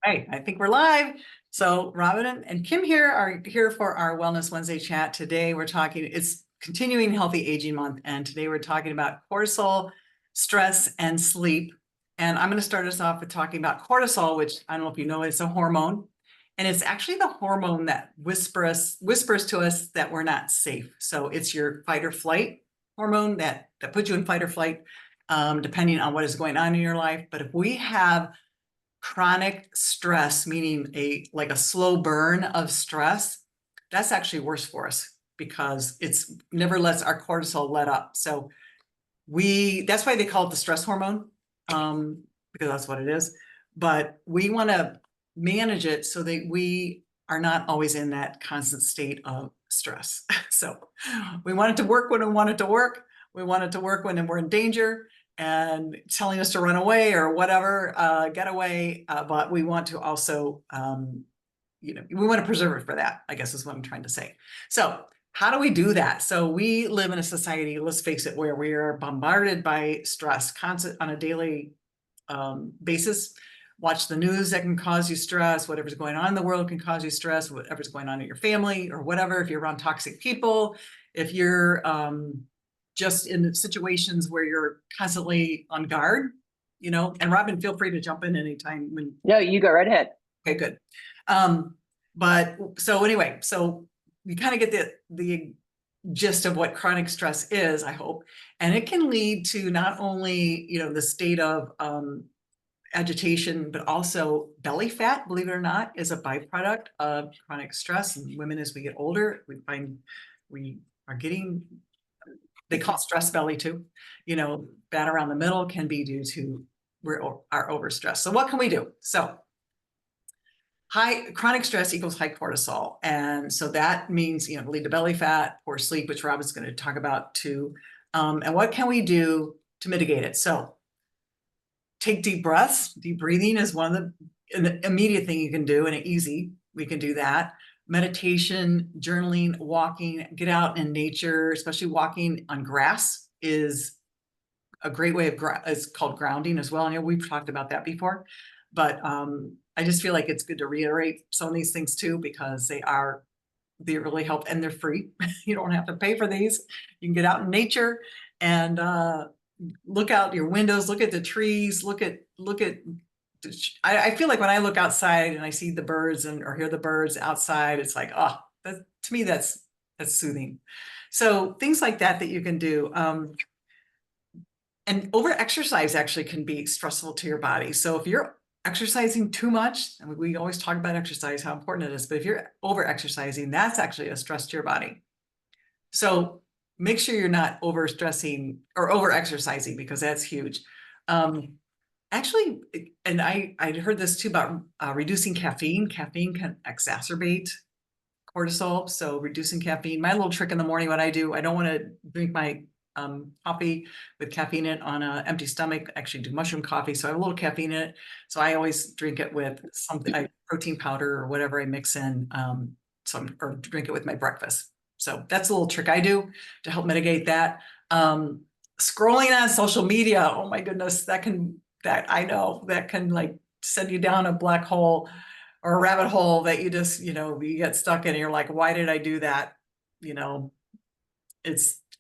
Right, I think we're live. So Robin and Kim here are here for our Wellness Wednesday chat. Today we're talking, it's continuing Healthy Aging Month, and today we're talking about cortisol, stress, and sleep. And I'm going to start us off with talking about cortisol, which I don't know if you know, it's a hormone. And it's actually the hormone that whispers to us that we're not safe. So it's your fight or flight hormone that puts you in fight or flight, depending on what is going on in your life. But if we have chronic stress, meaning like a slow burn of stress, that's actually worse for us because it's never lets our cortisol let up. So that's why they call it the stress hormone, because that's what it is. But we want to manage it so that we are not always in that constant state of stress. So we want it to work when we want it to work. We want it to work when we're in danger and telling us to run away or whatever, get away. But we want to also, we want to preserve it for that, I guess is what I'm trying to say. So how do we do that? So we live in a society, let's face it, where we are bombarded by stress constant on a daily basis. Watch the news, that can cause you stress. Whatever's going on in the world can cause you stress. Whatever's going on in your family or whatever. If you're around toxic people, if you're just in situations where you're constantly on guard, and Robin, feel free to jump in anytime when. No, you go right ahead. Okay, good. But so anyway, so you kind of get the gist of what chronic stress is, I hope. And it can lead to not only, the state of agitation, but also belly fat, believe it or not, is a byproduct of chronic stress. And women, as we get older, we find we are getting, they call it stress belly too. Fat around the middle can be due to our overstress. So what can we do? So chronic stress equals high cortisol. And so that means, lead to belly fat, poor sleep, which Robin's going to talk about too. And what can we do to mitigate it? So take deep breaths. Deep breathing is one of the immediate thing you can do, and we can do that. Meditation, journaling, walking, get out in nature, especially walking on grass is a great way of, it's called grounding as well. And we've talked about that before, but I just feel like it's good to reiterate some of these things too, because they really help, and they're free. You don't have to pay for these. You can get out in nature and look out your windows, look at the trees, I feel like when I look outside and I see the birds or hear the birds outside, it's like, to me, that's soothing. So things like that you can do. And over exercise actually can be stressful to your body. So if you're exercising too much, and we always talk about exercise, how important it is, but if you're over exercising, that's actually a stress to your body. So make sure you're not over stressing or over exercising, because that's huge. Actually, and I heard this too about reducing caffeine. Caffeine can exacerbate cortisol. So reducing caffeine, my little trick in the morning, what I do, I don't want to drink my coffee with caffeine in it on an empty stomach. I actually do mushroom coffee, so I have a little caffeine in it. So I always drink it with something, protein powder or whatever I mix in, or drink it with my breakfast. So that's a little trick I do to help mitigate that. Scrolling on social media, oh my goodness, that can like send you down a black hole or a rabbit hole that you just, you get stuck in, and you're like, why did I do that?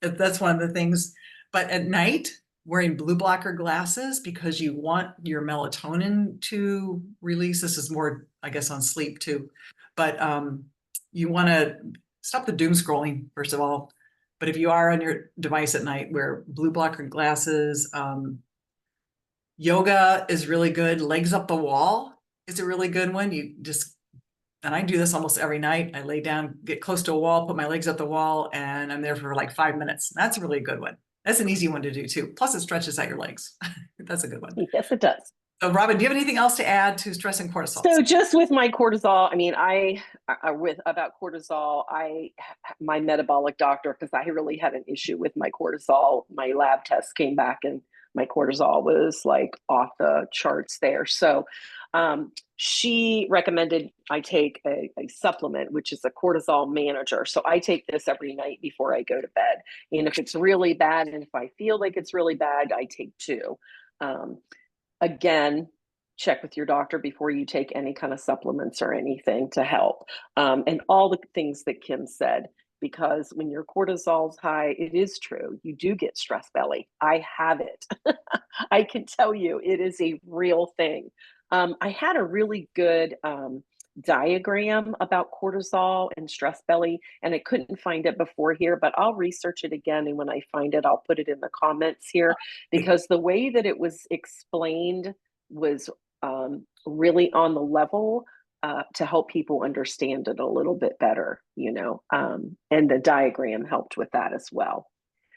That's one of the things. But at night, wearing blue blocker glasses, because you want your melatonin to release. This is more, I guess, on sleep too. But you want to stop the doom scrolling, first of all. But if you are on your device at night, wear blue blocker glasses. Yoga is really good. Legs up the wall is a really good one. And I do this almost every night. I lay down, get close to a wall, put my legs up the wall, and I'm there for like 5 minutes. That's a really good one. That's an easy one to do too. Plus it stretches out your legs. That's a good one. Yes, it does. So Robin, do you have anything else to add to stress and cortisol? So just with my cortisol, I mean, about cortisol, my metabolic doctor, because I really had an issue with my cortisol, my lab test came back and my cortisol was like off the charts there. So she recommended I take a supplement, which is a cortisol manager. So I take this every night before I go to bed. And if it's really bad, and if I feel like it's really bad, I take two. Again, check with your doctor before you take any kind of supplements or anything to help. And all the things that Kim said, because when your cortisol's high, it is true. You do get stress belly. I have it. I can tell you it is a real thing. I had a really good diagram about cortisol and stress belly, and I couldn't find it before here, but I'll research it again. And when I find it, I'll put it in the comments here, because the way that it was explained was really on the level to help people understand it a little bit better, and the diagram helped with that as well.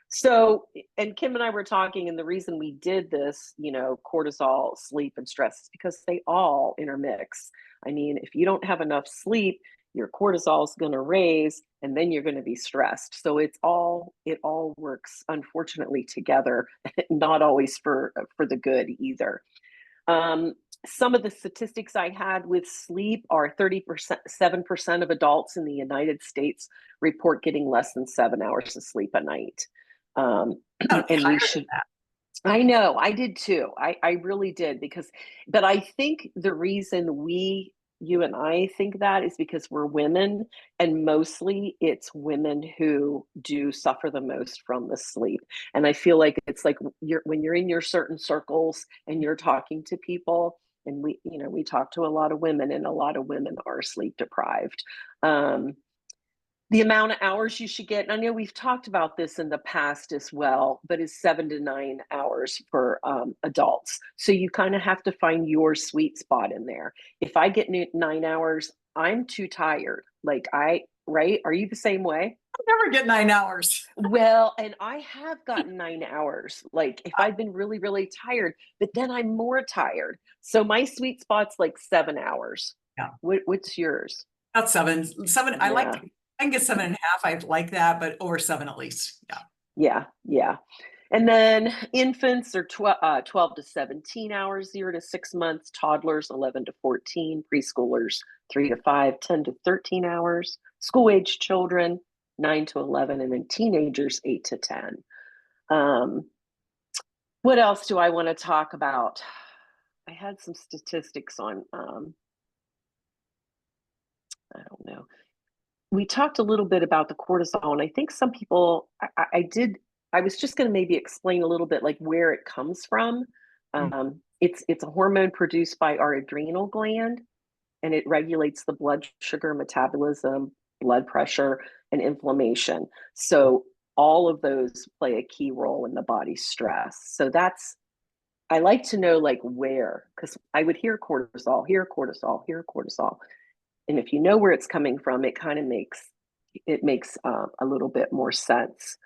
So, and Kim and I were talking, and the reason we did this, cortisol, sleep, and stress is because they all intermix. I mean, if you don't have enough sleep, your cortisol is going to raise, and then you're going to be stressed. So it all works, unfortunately, together, not always for the good either. Um, some of the statistics I had with sleep are 7% of adults in the United States report getting less than 7 hours of sleep a night. I'm And we higher than should, that. I know, I did too. I really did, but I think the reason you and I think that is because we're women, and mostly it's women who do suffer the most from the sleep. And I feel like it's like when you're in your certain circles and you're talking to people, and we talk to a lot of women, and a lot of women are sleep deprived. Um, the amount of hours you should get, and I know we've talked about this in the past as well, but is 7 to 9 hours for adults. So you kind of have to find your sweet spot in there. If I get 9 hours, I'm too tired. Right? Are you the same way? I never get 9 hours. Well, and I have gotten 9 hours, like if I've been really, really tired, but then I'm more tired. So my sweet spot's like 7 hours. Yeah, What's yours? about seven. Seven. Yeah. I can get 7.5. I like that, but over seven at least. Yeah. Yeah, yeah. And then infants are 12 to 17 hours, 0 to 6 months, toddlers 11 to 14, preschoolers 3 to 5, 10 to 13 hours, school age children 9 to 11, and then teenagers 8 to 10. Um, what else do I want to talk about? I had some statistics on, I don't know. We talked a little bit about the cortisol, and I think some people, I did, I was just going to maybe explain a little bit like where it comes from. Mm. It's a hormone produced by our adrenal gland, and it regulates the blood sugar metabolism, blood pressure, and inflammation. So all of those play a key role in the body's stress. So I like to know like where, because I would hear cortisol, hear cortisol, hear cortisol. And if you know where it's coming from, it makes a little bit more sense.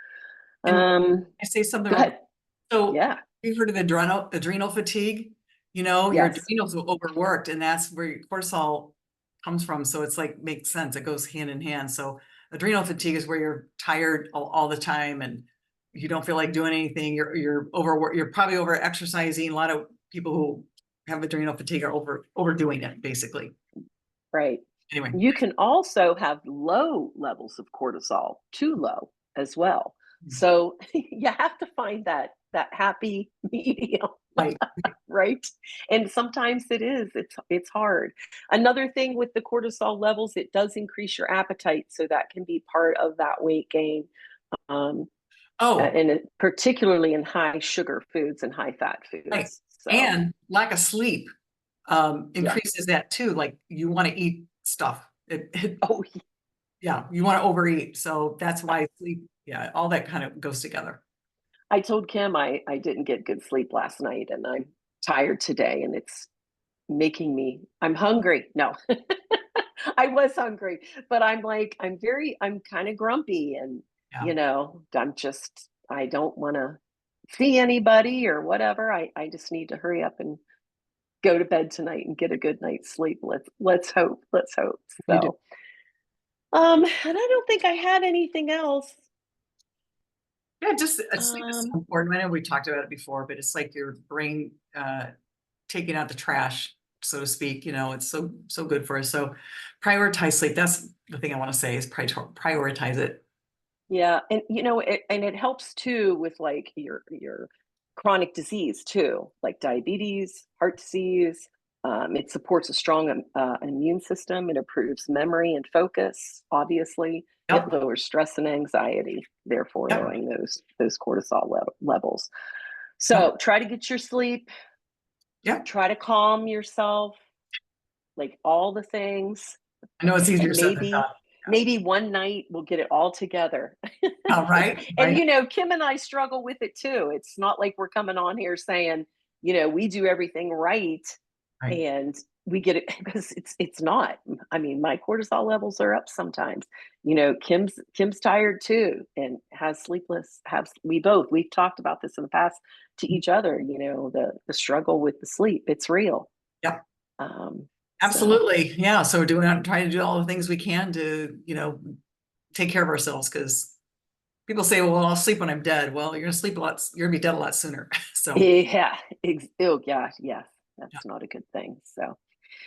And Um, I say something Go real. ahead. So Yeah. you've heard of adrenal fatigue. Your Yes. adrenals are overworked, and that's where your cortisol comes from. So it's like makes sense. It goes hand in hand. So adrenal fatigue is where you're tired all the time, and you don't feel like doing anything. You're overworked. You're probably over exercising. A lot of people who have adrenal fatigue are overdoing it, basically. Right. Anyway. You can also have low levels of cortisol, too low as well. So you have to find that happy medium, Right. right? And sometimes it's hard. Another thing with the cortisol levels, it does increase your appetite, so that can be part of that weight gain. Um, Oh, and particularly in high sugar foods and high fat right. foods. So And lack of sleep yeah. increases that too. Like you want to eat stuff. Oh, Yeah, you want to overeat. So that's why sleep, yeah, all that kind of goes together. I told Kim I didn't get good sleep last night, and I'm tired today, and it's I'm hungry. No, I was hungry, but I'm kind of grumpy, and Yeah, I don't want to see anybody or whatever. I just need to hurry up and go to bed tonight and get a good night's sleep. Let's hope. Let's hope. you do. So, and I don't think I had anything else. Yeah, just sleep is Um, so important. I know we talked about it before, but it's like your brain taking out the trash, so to speak. It's so good for us. So prioritize sleep. That's the thing I want to say is prioritize it. Yeah, and it helps too with like your chronic disease too, like diabetes, heart disease. It supports a strong immune system. It improves memory and focus, obviously. It Yep. lowers stress and anxiety, therefore Yep. lowering those cortisol levels. Yep. So try to get your sleep. Yep. Try to calm yourself, like all the things. I know it's easier And said than done. maybe one night we'll get it all together. Oh, right. And, Right. Kim and I struggle with it too. It's not like we're coming on here saying, we do everything right Right. and we get it, because it's not. I mean, my cortisol levels are up sometimes. Kim's tired too and has sleepless, we've talked about this in the past to each other, the struggle with the sleep. It's real. Yep. So Absolutely. Yeah. So trying to do all the things we can to, take care of ourselves, because people say, well, I'll sleep when I'm dead. Well, you're going to sleep a lot. You're going to be dead a lot sooner. So, yeah, oh gosh, yes, yeah. that's not a good thing. So,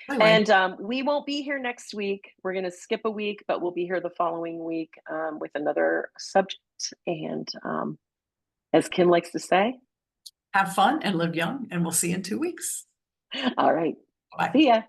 Anyway, and we won't be here next week. We're going to skip a week, but we'll be here the following week with another subject. And as Kim likes to say, have fun and live young, and we'll see you in 2 weeks. all right, Bye. see ya.